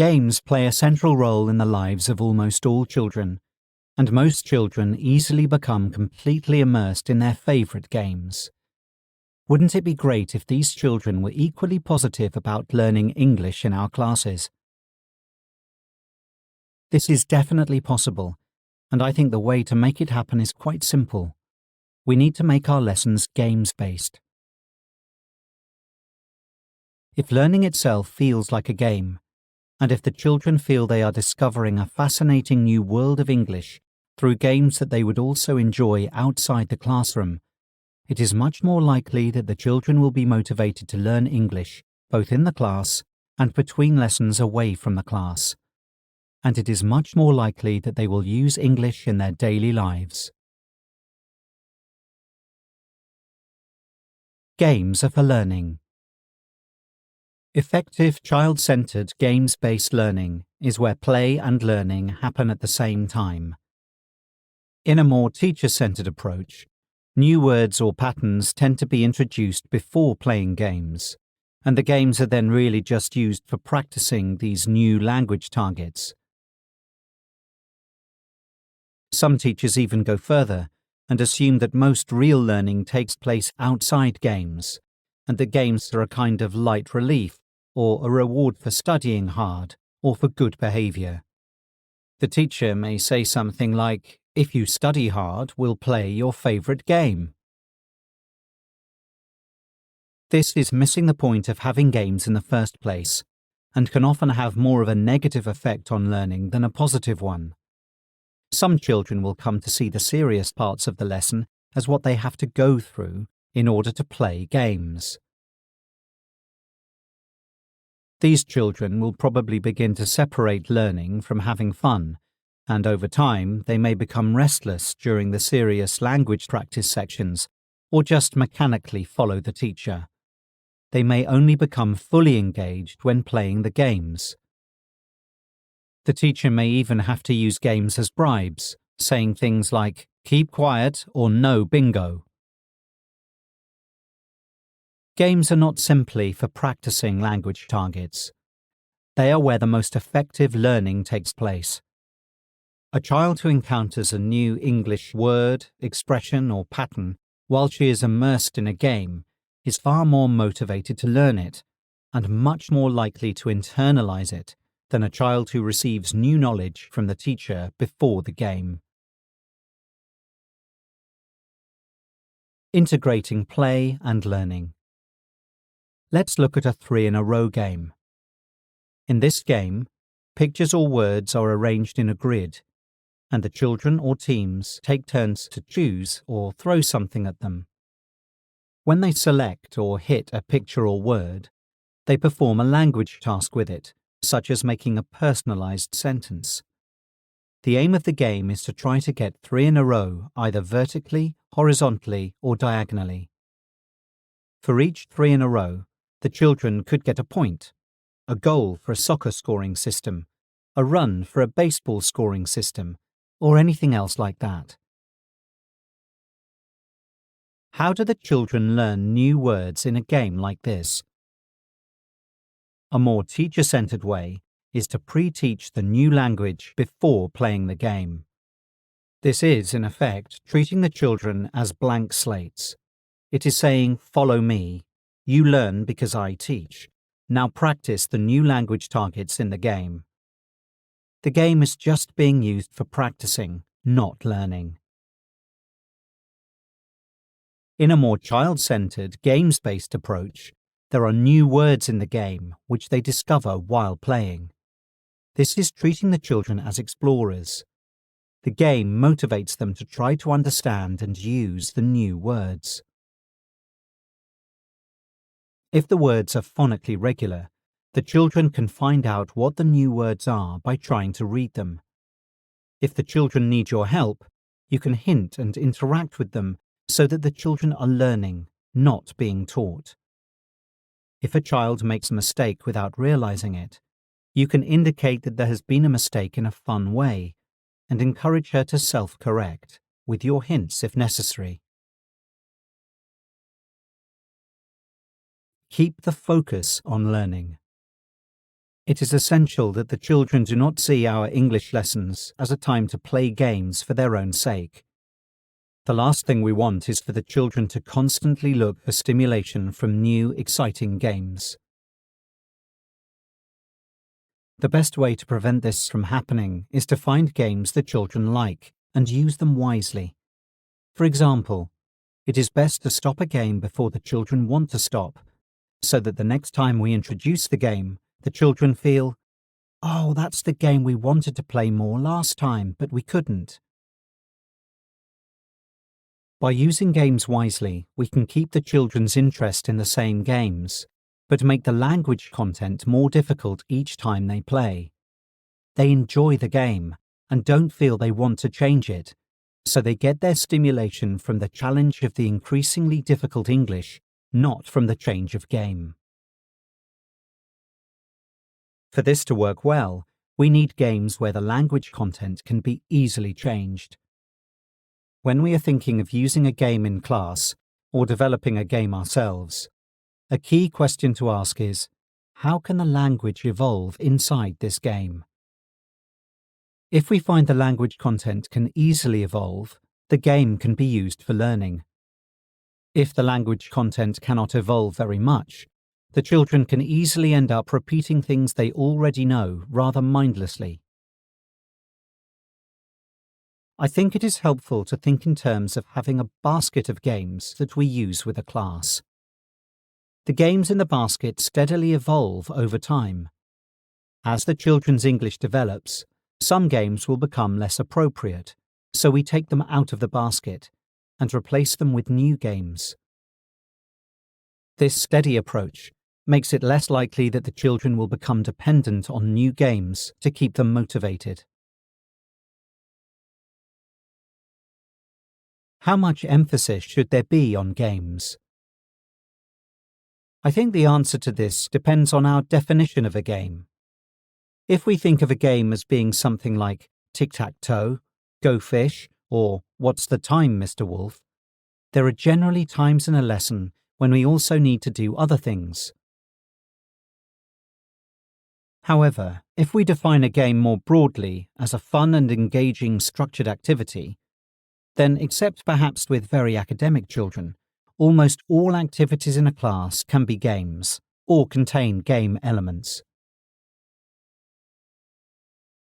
Games play a central role in the lives of almost all children, and most children easily become completely immersed in their favourite games. Wouldn't it be great if these children were equally positive about learning English in our classes? This is definitely possible, and I think the way to make it happen is quite simple. We need to make our lessons games-based. If learning itself feels like a game, and if the children feel they are discovering a fascinating new world of English through games that they would also enjoy outside the classroom, it is much more likely that the children will be motivated to learn English both in the class and between lessons away from the class. And it is much more likely that they will use English in their daily lives. Games are for learning. Effective child-centered games-based learning is where play and learning happen at the same time. In a more teacher-centered approach, new words or patterns tend to be introduced before playing games, and the games are then really just used for practicing these new language targets. Some teachers even go further and assume that most real learning takes place outside games, and that games are a kind of light relief or a reward for studying hard or for good behaviour. The teacher may say something like, "If you study hard, we'll play your favourite game." This is missing the point of having games in the first place, and can often have more of a negative effect on learning than a positive one. Some children will come to see the serious parts of the lesson as what they have to go through in order to play games. These children will probably begin to separate learning from having fun, and over time they may become restless during the serious language practice sections, or just mechanically follow the teacher. They may only become fully engaged when playing the games. The teacher may even have to use games as bribes, saying things like, "Keep quiet" or "No bingo." Games are not simply for practicing language targets. They are where the most effective learning takes place. A child who encounters a new English word, expression, or pattern while she is immersed in a game is far more motivated to learn it, and much more likely to internalize it than a child who receives new knowledge from the teacher before the game. Integrating play and learning. Let's look at a 3-in-a-row game. In this game, pictures or words are arranged in a grid, and the children or teams take turns to choose or throw something at them. When they select or hit a picture or word, they perform a language task with it, such as making a personalized sentence. The aim of the game is to try to get 3 in a row, either vertically, horizontally, or diagonally. For each 3 in a row, the children could get a point, a goal for a soccer scoring system, a run for a baseball scoring system, or anything else like that. How do the children learn new words in a game like this? A more teacher-centered way is to pre-teach the new language before playing the game. This is, in effect, treating the children as blank slates. It is saying, "Follow me. You learn because I teach. Now practice the new language targets in the game." The game is just being used for practicing, not learning. In a more child-centered, games-based approach, there are new words in the game which they discover while playing. This is treating the children as explorers. The game motivates them to try to understand and use the new words. If the words are phonically regular, the children can find out what the new words are by trying to read them. If the children need your help, you can hint and interact with them so that the children are learning, not being taught. If a child makes a mistake without realizing it, you can indicate that there has been a mistake in a fun way and encourage her to self-correct, with your hints if necessary. Keep the focus on learning. It is essential that the children do not see our English lessons as a time to play games for their own sake. The last thing we want is for the children to constantly look for stimulation from new, exciting games. The best way to prevent this from happening is to find games the children like and use them wisely. For example, it is best to stop a game before the children want to stop, so that the next time we introduce the game, the children feel, "Oh, that's the game we wanted to play more last time, but we couldn't." By using games wisely, we can keep the children's interest in the same games, but make the language content more difficult each time they play. They enjoy the game and don't feel they want to change it, so they get their stimulation from the challenge of the increasingly difficult English, not from the change of game. For this to work well, we need games where the language content can be easily changed. When we are thinking of using a game in class or developing a game ourselves, a key question to ask is, how can the language evolve inside this game? If we find the language content can easily evolve, the game can be used for learning. If the language content cannot evolve very much, the children can easily end up repeating things they already know rather mindlessly. I think it is helpful to think in terms of having a basket of games that we use with a class. The games in the basket steadily evolve over time. As the children's English develops, some games will become less appropriate, so we take them out of the basket and replace them with new games. This steady approach makes it less likely that the children will become dependent on new games to keep them motivated. How much emphasis should there be on games? I think the answer to this depends on our definition of a game. If we think of a game as being something like tic-tac-toe, go fish, or what's the time, Mr. Wolf, there are generally times in a lesson when we also need to do other things. However, if we define a game more broadly as a fun and engaging structured activity, then, except perhaps with very academic children, almost all activities in a class can be games, or contain game elements.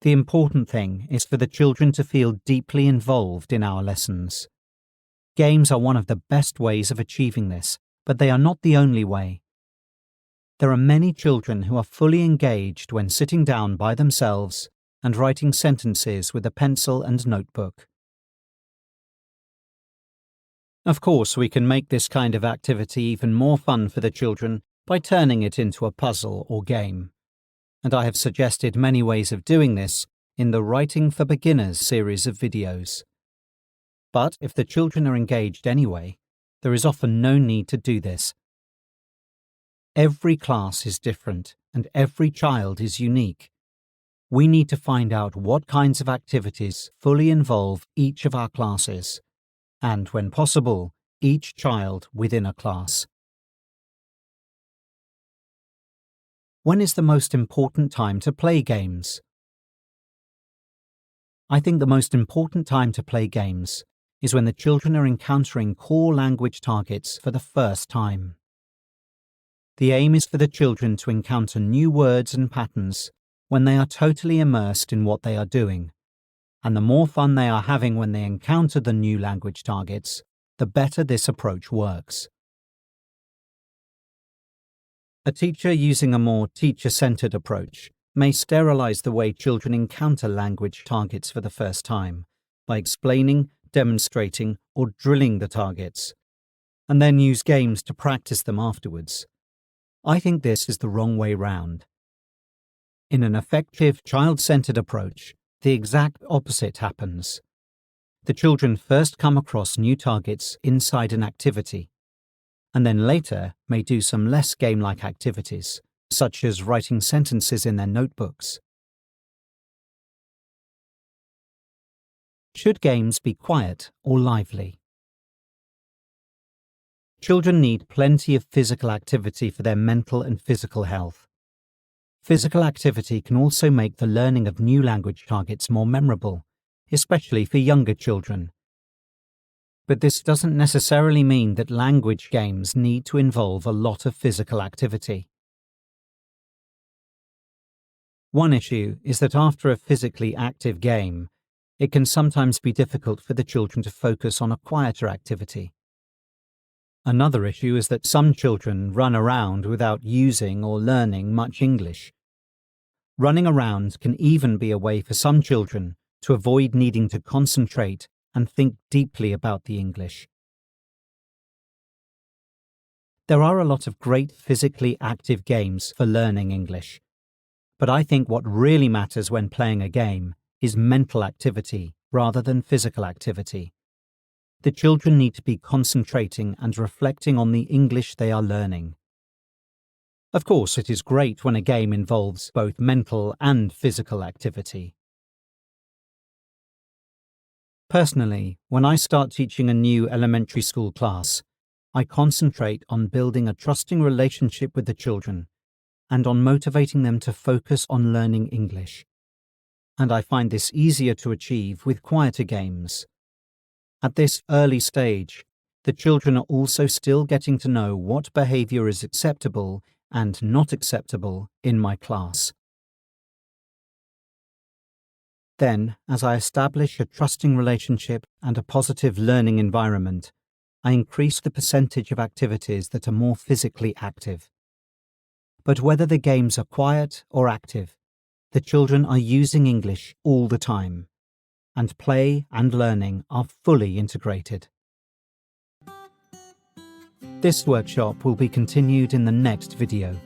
The important thing is for the children to feel deeply involved in our lessons. Games are one of the best ways of achieving this, but they are not the only way. There are many children who are fully engaged when sitting down by themselves and writing sentences with a pencil and notebook. Of course, we can make this kind of activity even more fun for the children by turning it into a puzzle or game. And I have suggested many ways of doing this in the Writing for Beginners series of videos. But if the children are engaged anyway, there is often no need to do this. Every class is different and every child is unique. We need to find out what kinds of activities fully involve each of our classes, and when possible, each child within a class. When is the most important time to play games? I think the most important time to play games is when the children are encountering core language targets for the first time. The aim is for the children to encounter new words and patterns when they are totally immersed in what they are doing, and the more fun they are having when they encounter the new language targets, the better this approach works. A teacher using a more teacher-centered approach may sterilize the way children encounter language targets for the first time by explaining, demonstrating, or drilling the targets, and then use games to practice them afterwards. I think this is the wrong way round. In an effective child-centered approach, the exact opposite happens. The children first come across new targets inside an activity, and then later may do some less game-like activities, such as writing sentences in their notebooks. Should games be quiet or lively? Children need plenty of physical activity for their mental and physical health. Physical activity can also make the learning of new language targets more memorable, especially for younger children. But this doesn't necessarily mean that language games need to involve a lot of physical activity. One issue is that after a physically active game, it can sometimes be difficult for the children to focus on a quieter activity. Another issue is that some children run around without using or learning much English. Running around can even be a way for some children to avoid needing to concentrate and think deeply about the English. There are a lot of great physically active games for learning English, but I think what really matters when playing a game is mental activity rather than physical activity. The children need to be concentrating and reflecting on the English they are learning. Of course, it is great when a game involves both mental and physical activity. Personally, when I start teaching a new elementary school class, I concentrate on building a trusting relationship with the children and on motivating them to focus on learning English. And I find this easier to achieve with quieter games. At this early stage, the children are also still getting to know what behavior is acceptable and not acceptable in my class. Then, as I establish a trusting relationship and a positive learning environment, I increase the percentage of activities that are more physically active. But whether the games are quiet or active, the children are using English all the time, and play and learning are fully integrated. This workshop will be continued in the next video.